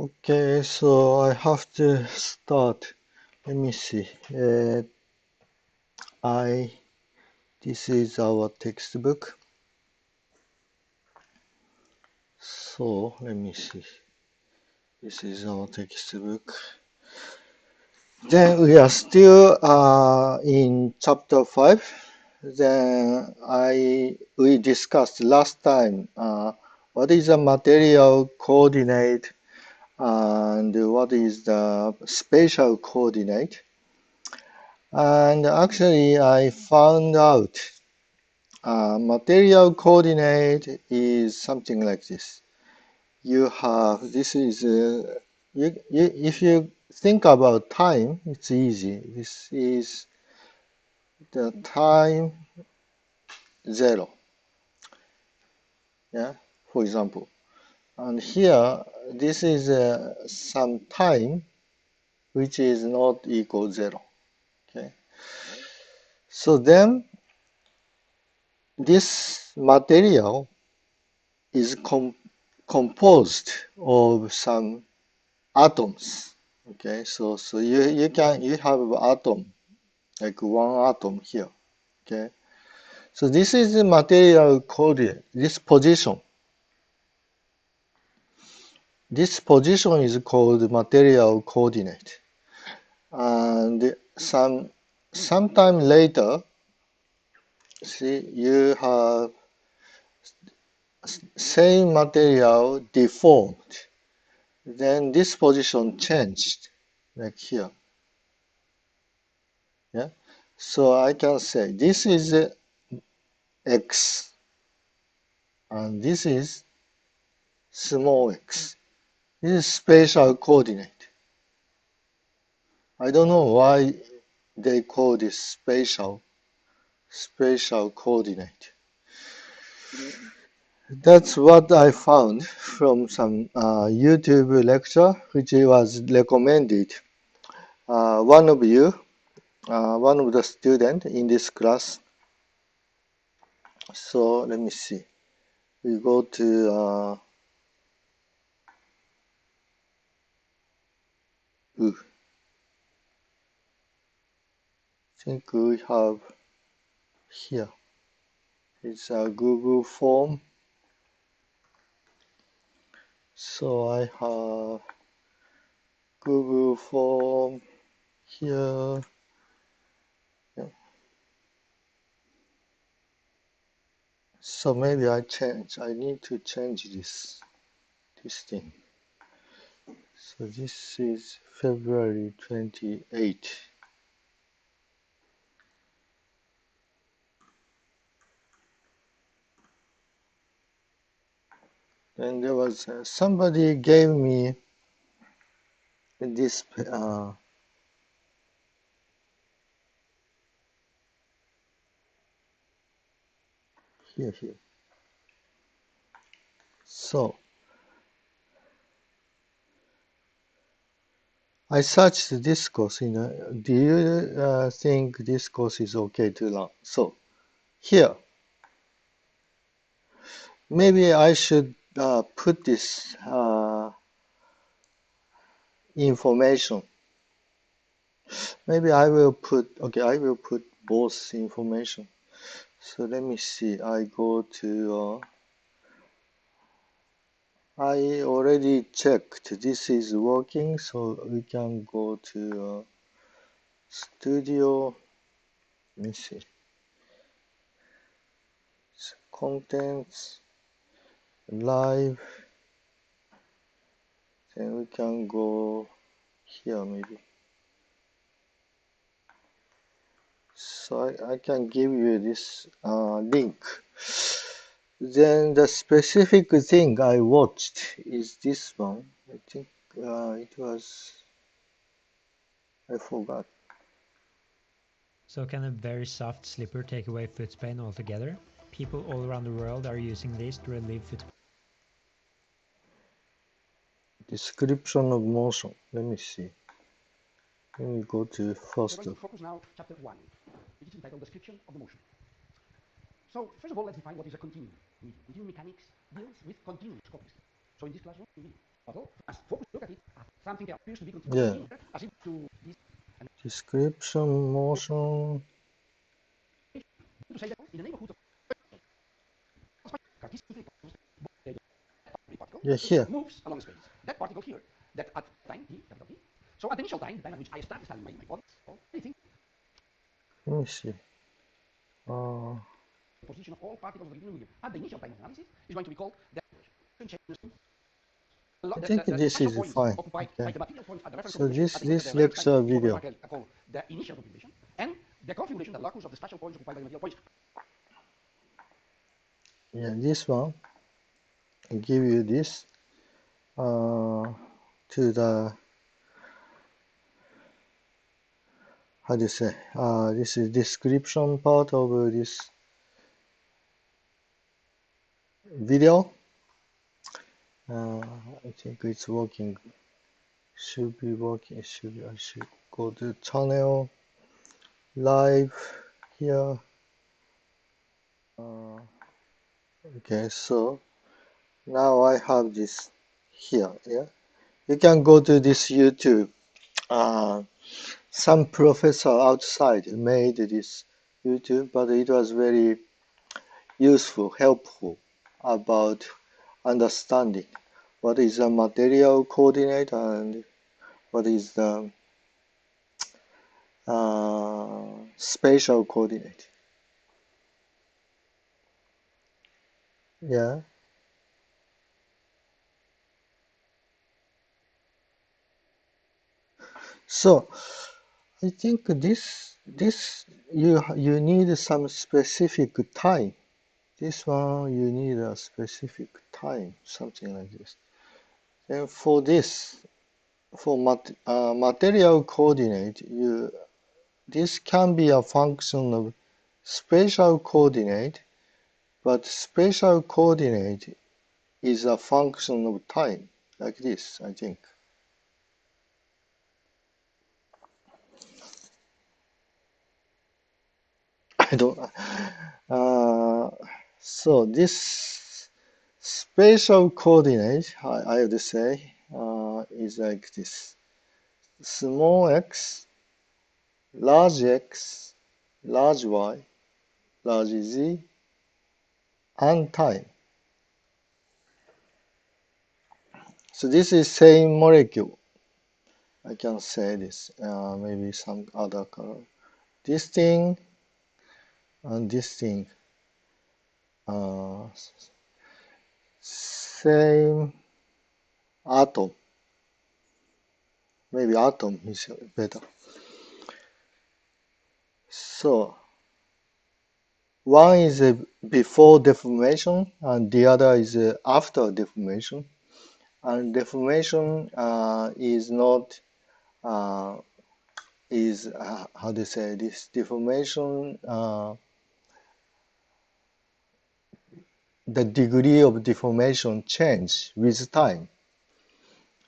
Okay, so I have to start. Let me see. This is our textbook. So let me see. This is our textbook. Then we are still in chapter 5. Then we discussed last time what is the material coordinate and what is the spatial coordinate. And actually I found out material coordinate is something like this. You have, this is, if you think about time, it's easy. This is the time 0, yeah, for example. And here, this is some time which is not equal 0, okay. So then, this material is composed of some atoms, okay. So you have an atom, like one atom here, okay. So this is the material coordinate, this position. This position is called material coordinate. And sometime later, see, you have same material deformed. Then this position changed, like here. Yeah. So I can say this is X, and this is small x. This is spatial coordinate. I don't know why they call this spatial coordinate. That's what I found from some YouTube lecture which was recommended. One of the students in this class. So let me see. We go to I think we have here. It's a Google form. So I have Google form here. Yeah. So maybe I need to change this thing. So this is February 28. Then there was somebody gave me this here. So I searched this course. Do you think this course is okay to learn? So here, maybe I should put this information. Maybe I will put both information. So let me see. I go to. I already checked. This is working, so we can go to studio. Let me see. Contents, live. Then we can go here maybe. So I can give you this link. Then the specific thing I watched is this one. I think it was, I forgot. So can a very soft slipper take away foot pain altogether? People all around the world are using this to relieve foot pain. Description of motion. Let me see. Let me go to first. We're going to focus now chapter 1, which is entitled Description of the Motion. So first of all, let's define what is a continuum. Continuum mechanics deals with continuous couples. So in this classroom, focus, look at it, something that appears to be Yeah. in there, as if to this Description, motion. to say that in the neighborhood of cartesian particle Yeah, here. moves along space. That particle here, that at time t, capital T. So at the initial time, the time at which I start studying my body, or anything, Let me see. the position of all particles of the beginning medium at the initial time of analysis is going to be called the I think the this spatial is points fine. occupied by Okay. the material points at the reference So configuration this at the, this reference time lecture for the video. particle called the initial configuration, and the configuration, the locus of the spatial points occupied by the material points. Yeah, this one. I give you this to the, how do you say, this is description part of this video. I think it's working. Should be working. I should go to channel live here. Okay, so now I have this here. Yeah, you can go to this YouTube. Some professor outside made this YouTube, but it was very useful, helpful about understanding what is the material coordinate and what is the spatial coordinate. Yeah. So I think this you need some specific time. This one you need a specific time, something like this. And for this, for material coordinate, this can be a function of spatial coordinate, but spatial coordinate is a function of time, like this, I think. I don't. So this spatial coordinate, I have to say, is like this: small x, large y, large z, and time. So this is same molecule. I can say this. Maybe some other color. This thing and this thing. Same atom. Maybe atom is better. So one is before deformation and the other is after deformation. And deformation is not how do you say this deformation, the degree of deformation change with time.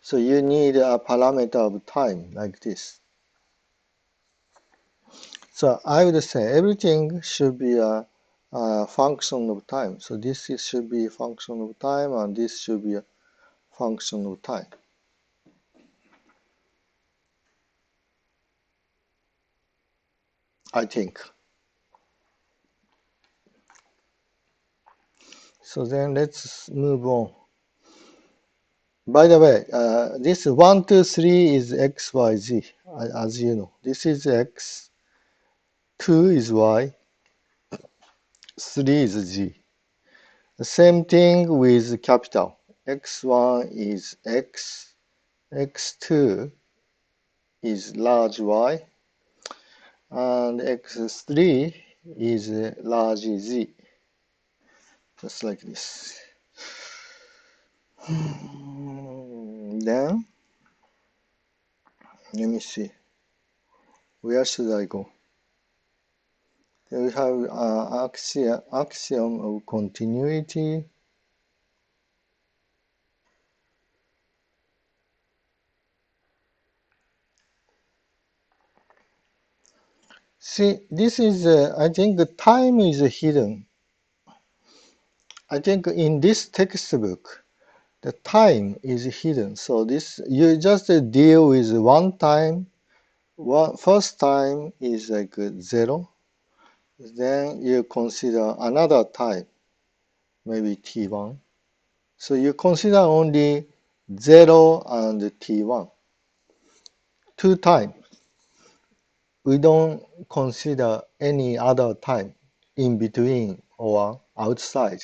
So you need a parameter of time like this. So I would say everything should be a function of time. So should be a function of time, and this should be a function of time. I think. So then let's move on. By the way, this 1, 2, 3 is x, y, z, as you know. This is x, 2 is y, 3 is z. The same thing with capital. x1 is x, x2 is large y, and x3 is large z. Just like this. Then, let me see. Where should I go? Then we have axiom of continuity. See, this is, I think time is hidden. I think in this textbook, the time is hidden. So this you just deal with one time. First time is like 0. Then you consider another time, maybe t1. So you consider only 0 and t1. 2 times. We don't consider any other time in between or outside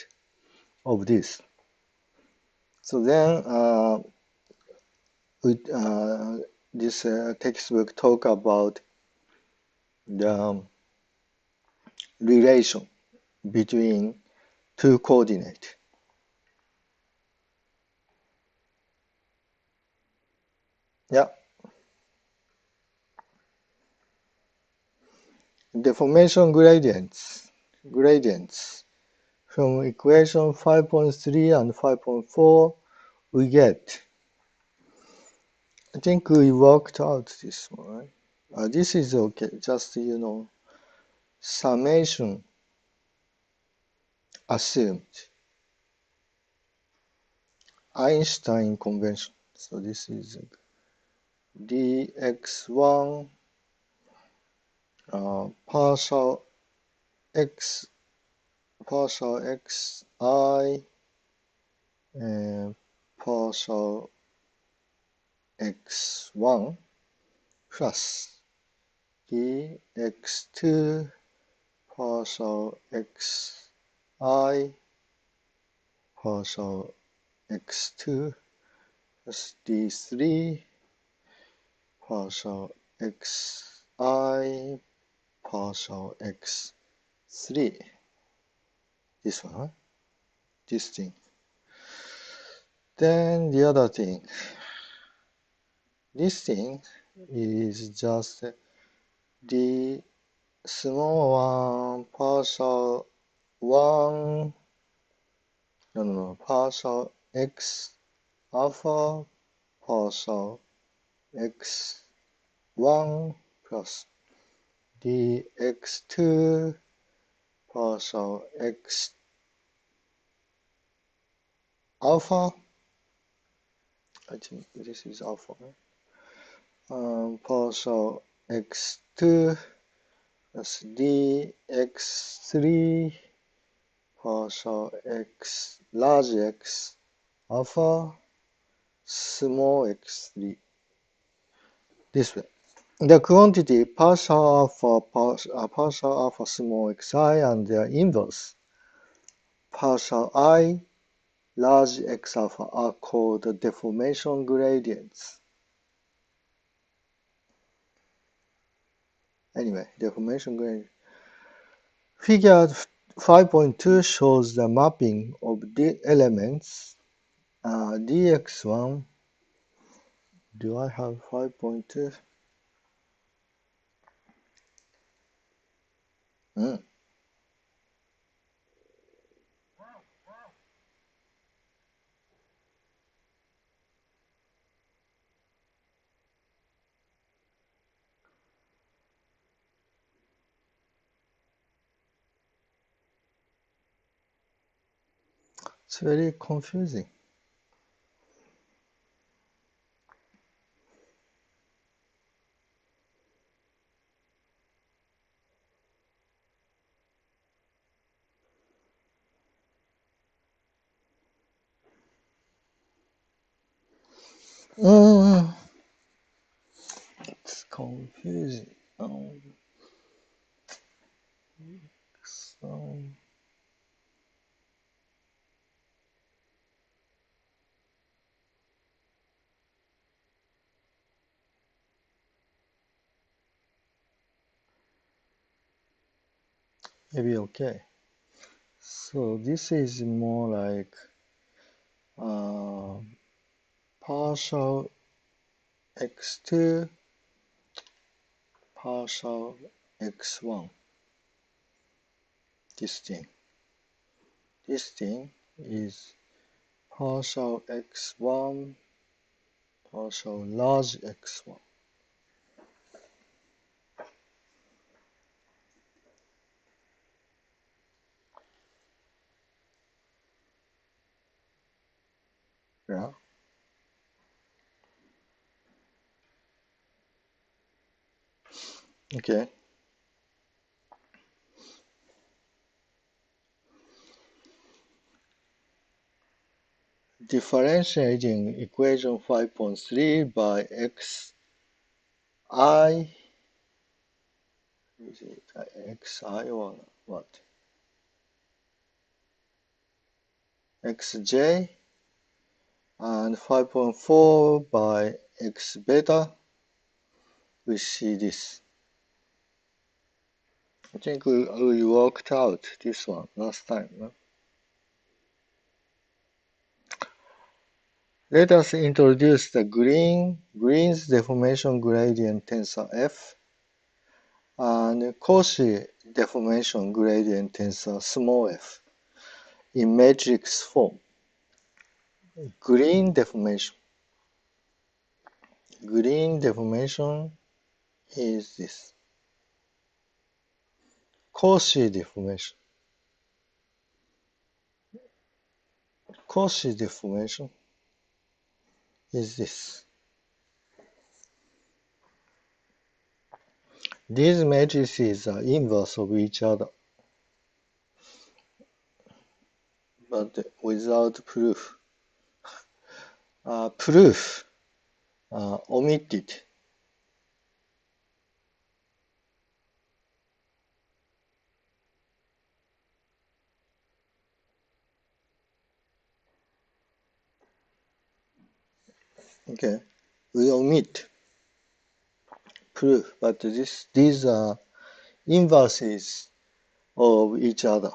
of this. So then this textbook talk about the relation between two coordinates. Yeah. Deformation gradients. From equation 5.3 and 5.4, we get, I think we worked out this one. This is okay, just, summation assumed. Einstein convention. So this is dx1 partial x I and partial x1 plus dx2 partial xi partial x2 plus d3 partial xi partial x3. This one, huh? This thing. Then the other thing. This thing is just the small one partial 1, partial x alpha partial x1 plus dx2 partial x alpha. I think this is alpha. Partial x2 plus dx3 partial x large x alpha small x3. This way. The quantity partial alpha small xi and their inverse partial I large x alpha are called deformation gradients. Anyway, deformation gradient. Figure 5.2 shows the mapping of the elements dx1. Do I have 5.2? It's very confusing. It's confusing. So maybe okay. So this is more like partial x2 partial x1. This thing is partial x1 partial large x1. Yeah. Okay. Differentiating equation 5.3 by xi, is it xi or what? xj and 5.4 by x beta, we see this. I think we worked out this one last time. No? Let us introduce the Green's deformation gradient tensor F and Cauchy deformation gradient tensor small f in matrix form. Green deformation is this. Cauchy deformation is this. These matrices are inverse of each other, but without proof. Proof omitted. Okay, we omit proof, but these are inverses of each other.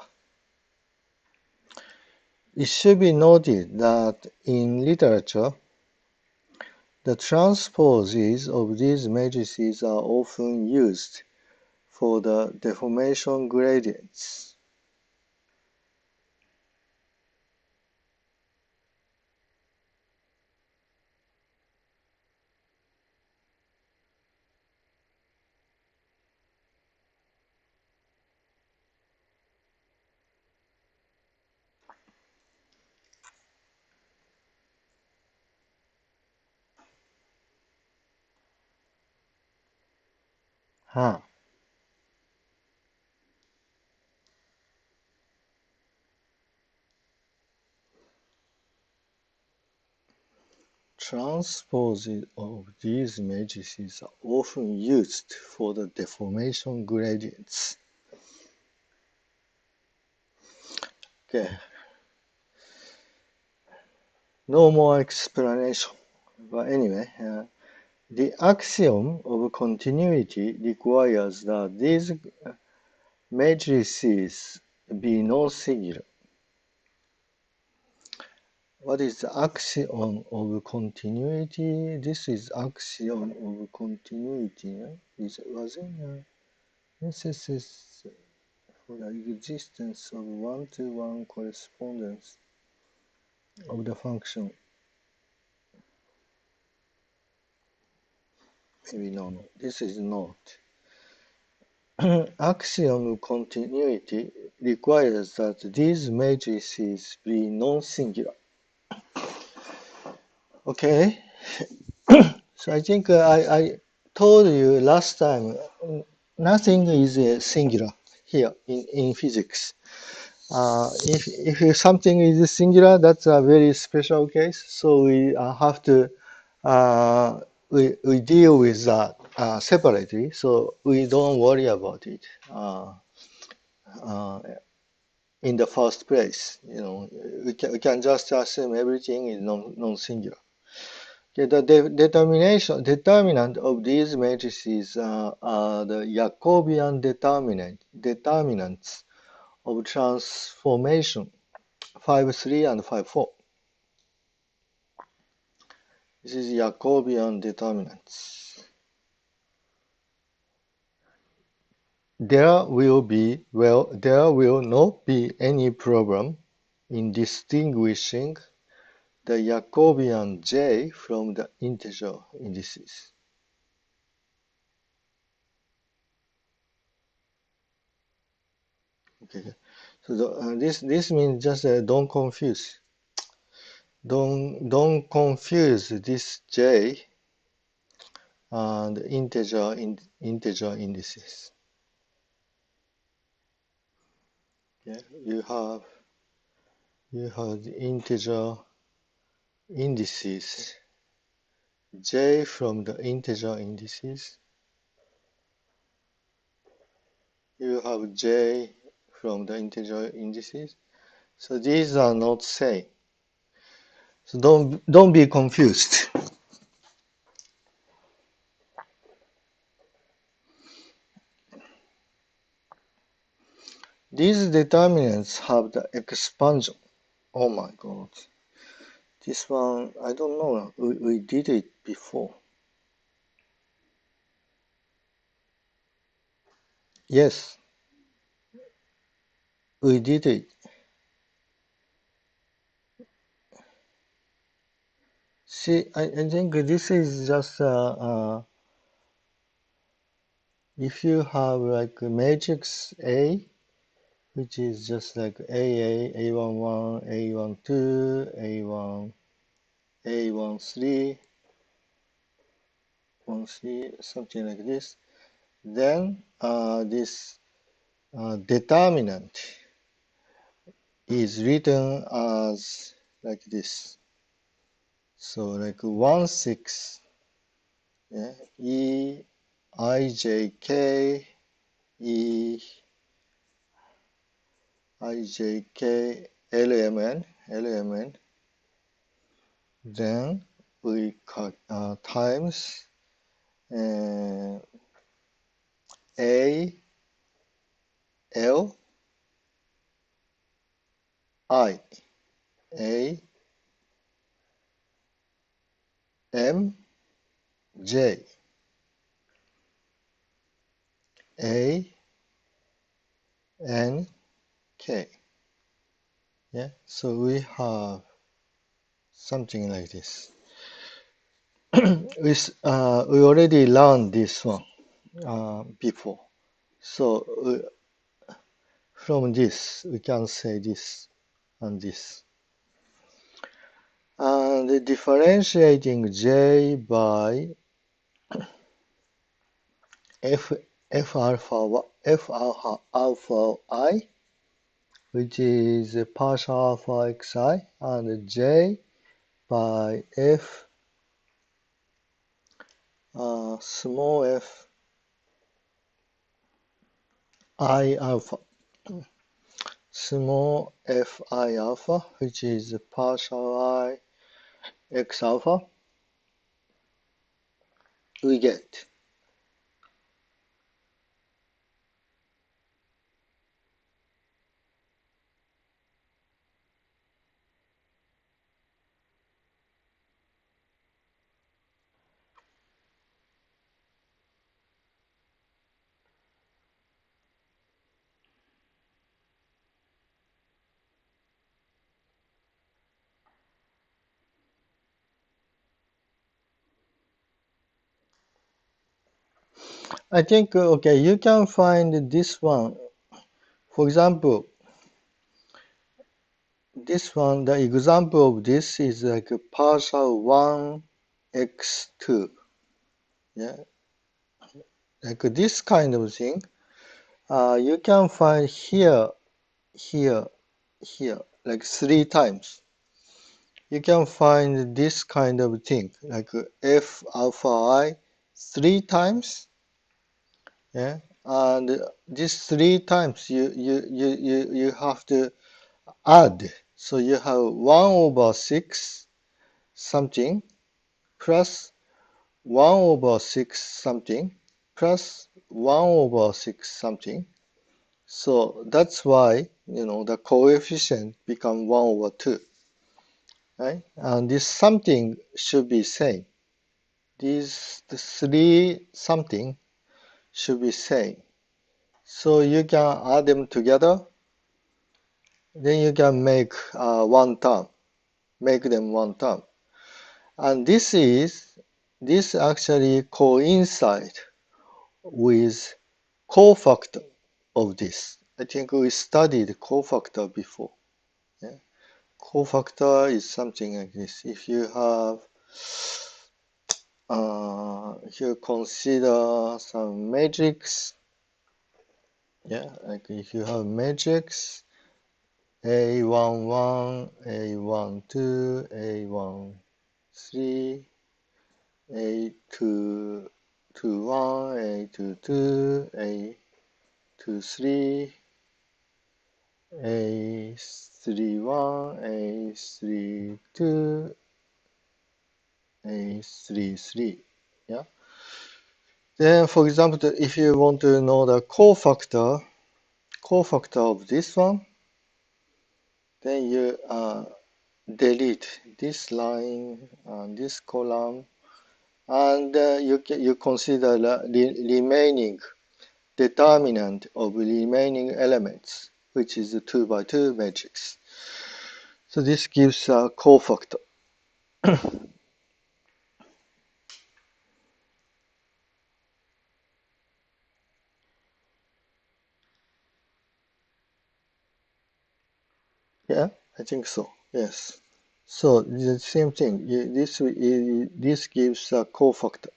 It should be noted that in literature, the transposes of these matrices are often used for the deformation gradients. Huh. Transposes of these matrices are often used for the deformation gradients. Okay. No more explanation. But anyway, the axiom of continuity requires that these matrices be non-singular. What is the axiom of continuity? This is axiom of continuity. Was it? This is for the existence of one-to-one correspondence of the function. Maybe no. This is not. Axiom of continuity requires that these matrices be non-singular. Okay. So I think I told you last time, nothing is singular here in physics. If something is singular, that's a very special case. So we have to we deal with that separately. So we don't worry about it in the first place. You know, we can just assume everything is non-singular. Okay, the determinant of these matrices are the Jacobian determinants of transformation 5.3 and 5.4. This is Jacobian determinants. There will not be any problem in distinguishing the Jacobian J from the integer indices. Okay, so this means just don't confuse. don't confuse this J and integer indices. Yeah, you have the integer indices J from the integer indices. You have J from the integer indices. So these are not same. So don't be confused. These determinants have the expansion. Oh my god. This one, I don't know. We did it before. Yes, we did it. See, I think this is just if you have like a matrix A, which is just like AA, A11, A12, A1, A13, 13, something like this. Then this determinant is written as like this. So like 1, 6, yeah, E, I, J, K, E, I, J, K, L, M, N, L, M, N. Then we times A, L, I, A, M, J, A, N, K. Yeah, so we have something like this. We already learned this one before. So from this, we can say this and this. And differentiating J by F alpha I, which is partial alpha xi, and J by F small f I alpha, small f I alpha, which is partial I x alpha, we get. I think, okay, you can find this one. For example, this one, the example of this is like a partial 1x2. Yeah, like this kind of thing. You can find here, here, here, like 3 times. You can find this kind of thing, like f alpha I 3 times. Yeah, and these 3 times you have to add. So you have 1 over 6 something plus 1 over 6 something plus 1 over 6 something. So that's why, the coefficient become 1 over 2, right? And this something should be same. The 3 something should be same. So you can add them together, then you can make one term, make them one term. And this actually coincide with cofactor of this. I think we studied cofactor before. Yeah? Cofactor is something like this. If you consider some matrix, yeah, like if you have matrix A11, A12, A13, A221, A22, A23, A31, A32, A33. Yeah. Then, for example, if you want to know the cofactor of this one, then you delete this line and this column, and you consider the remaining determinant of remaining elements, which is a 2 by 2 matrix. So this gives a cofactor. Yeah, I think so. Yes. So the same thing. This gives a cofactor.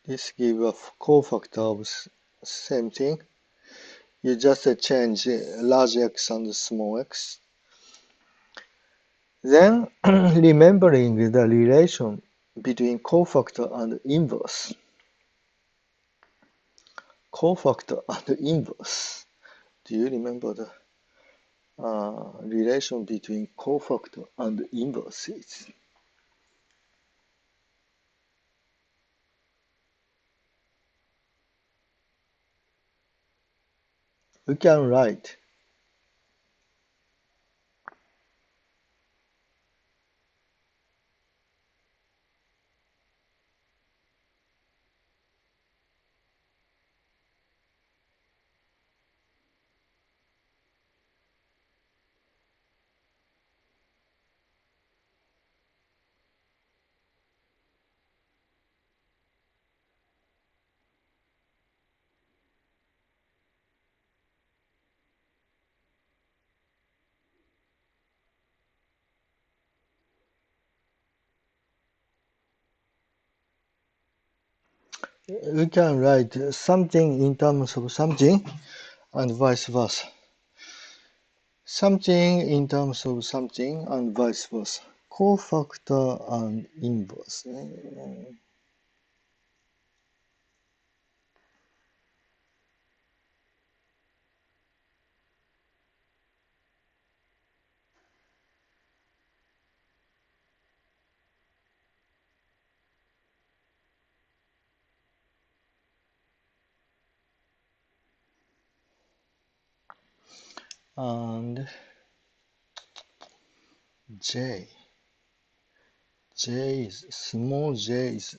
This gives a cofactor of same thing. You just change large x and small x. Then remembering the relation between cofactor and inverse. Cofactor and inverse. Do you remember the relation between cofactor and inverses? We can write something in terms of something and vice versa. Something in terms of something and vice versa. Cofactor and inverse. And J. J is small j is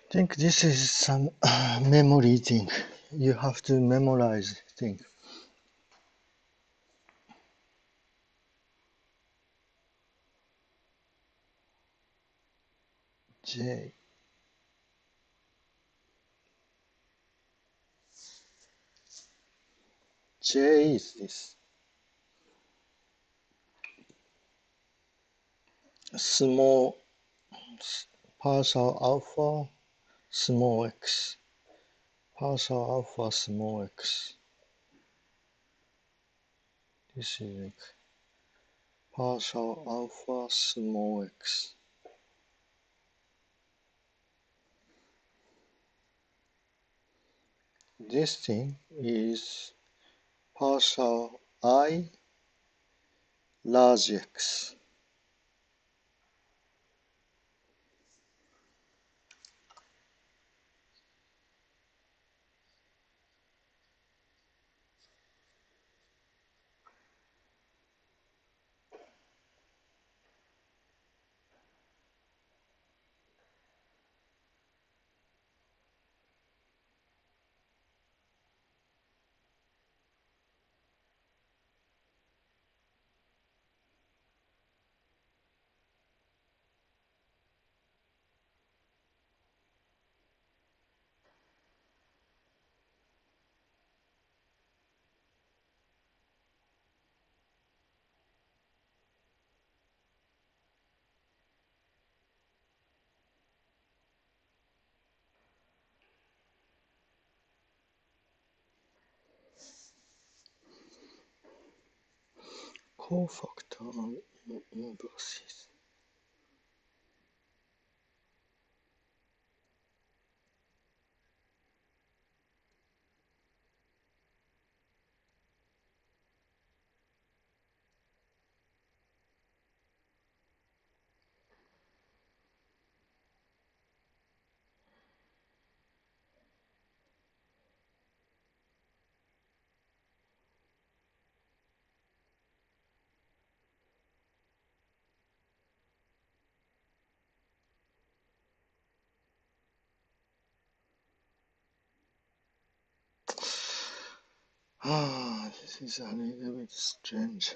I think this is some memory thing. You have to memorize thing. J. J is this. Small partial alpha, small x. Partial alpha, small x. This is like partial alpha, small x. This thing is partial I, large x. cofactor and inverses. This is a little bit strange.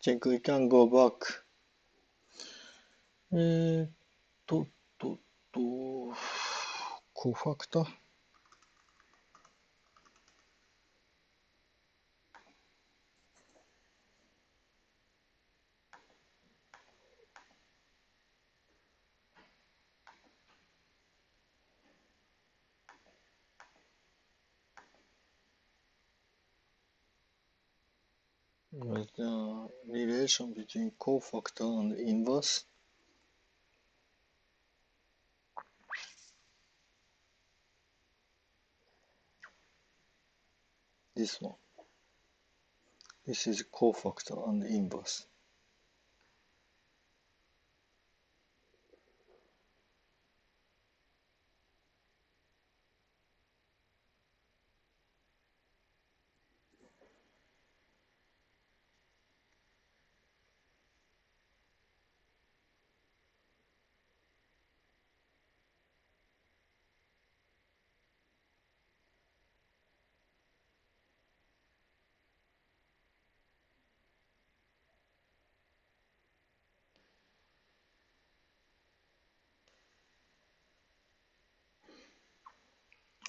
チェック we can go back. えーっと、コファクター was the relation between cofactor and inverse. This one. This is cofactor and inverse.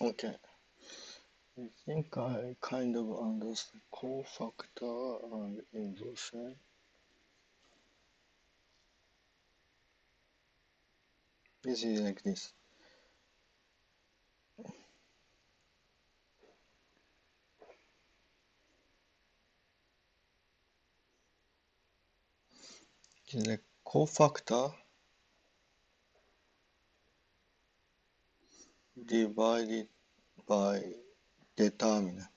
Okay. I think I kind of understand cofactor and inverse. This is like this. It is like cofactor divided by determinant.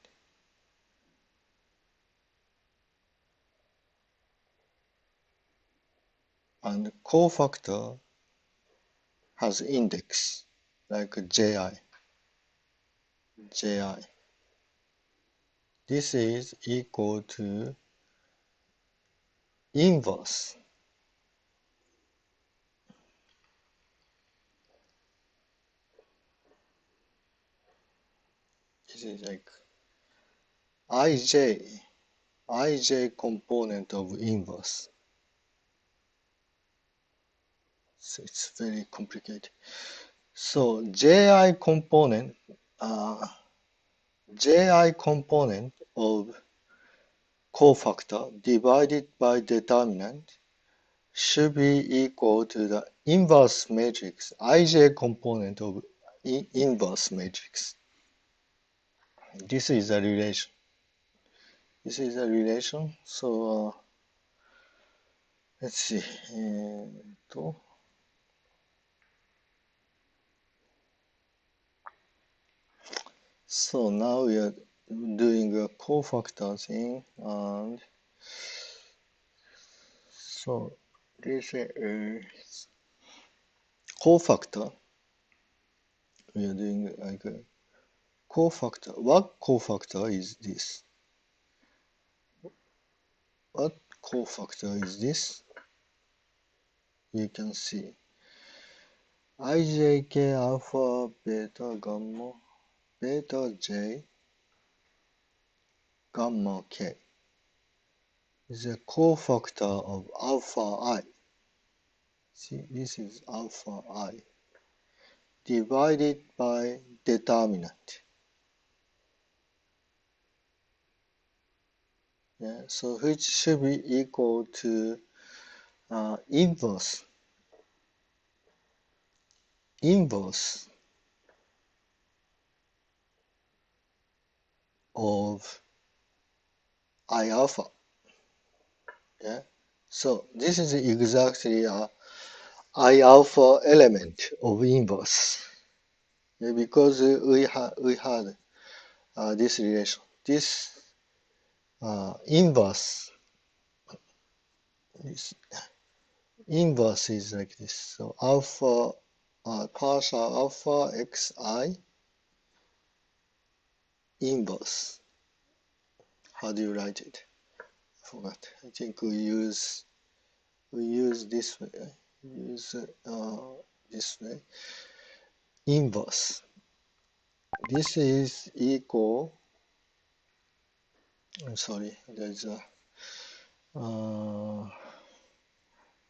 And cofactor has index like ji. This is equal to inverse. This is like ij component of inverse. So it's very complicated. So ji component of cofactor divided by determinant should be equal to the inverse matrix, ij component of inverse matrix. This is a relation. So let's see. So now we are doing a cofactor thing, and so this is cofactor. We are doing like a cofactor. What cofactor is this? What cofactor is this? You can see ijk alpha beta gamma beta j gamma k. is a cofactor of alpha I. See, this is alpha I divided by determinant. Yeah, so which should be equal to inverse of I alpha. Yeah, so this is exactly a I alpha element of inverse. Yeah, because we had this relation. This inverse is like this. So alpha partial alpha xi inverse. How do you write it? I forgot. I think we use this way. Use this way. Inverse. This is equal. I'm sorry. There's a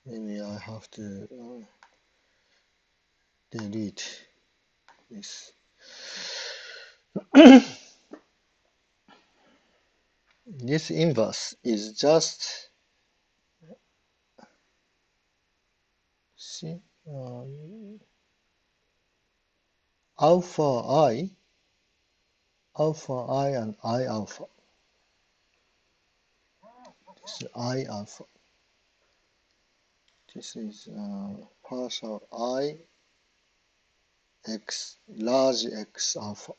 maybe I have to delete this. This inverse is just see alpha I and I alpha. This is I alpha. This is partial I x large X alpha.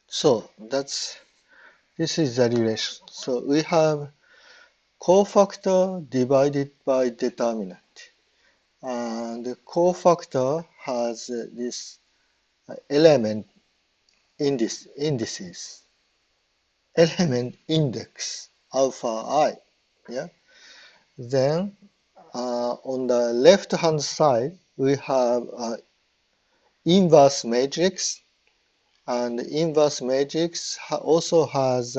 So this is the relation. So we have cofactor divided by determinant. And the cofactor has this element indices, element index alpha I. Yeah. Then on the left hand side we have inverse matrix, and inverse matrix also has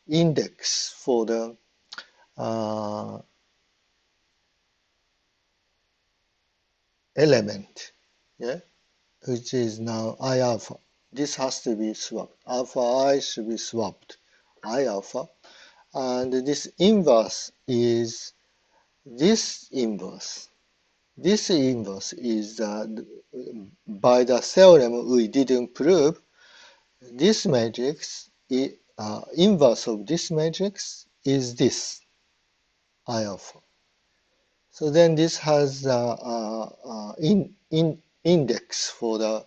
index for the element, yeah, which is now I alpha. This has to be swapped. Alpha I should be swapped. I alpha. And this inverse is this inverse. This inverse is by the theorem we didn't prove. This matrix, inverse of this matrix is this I alpha. So then this has index for the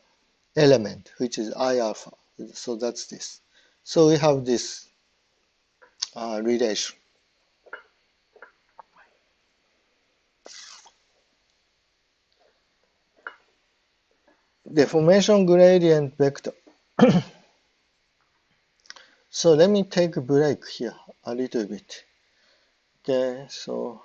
element, which is I alpha. So that's this. So we have this relation. Deformation gradient vector. So let me take a break here a little bit. Okay, so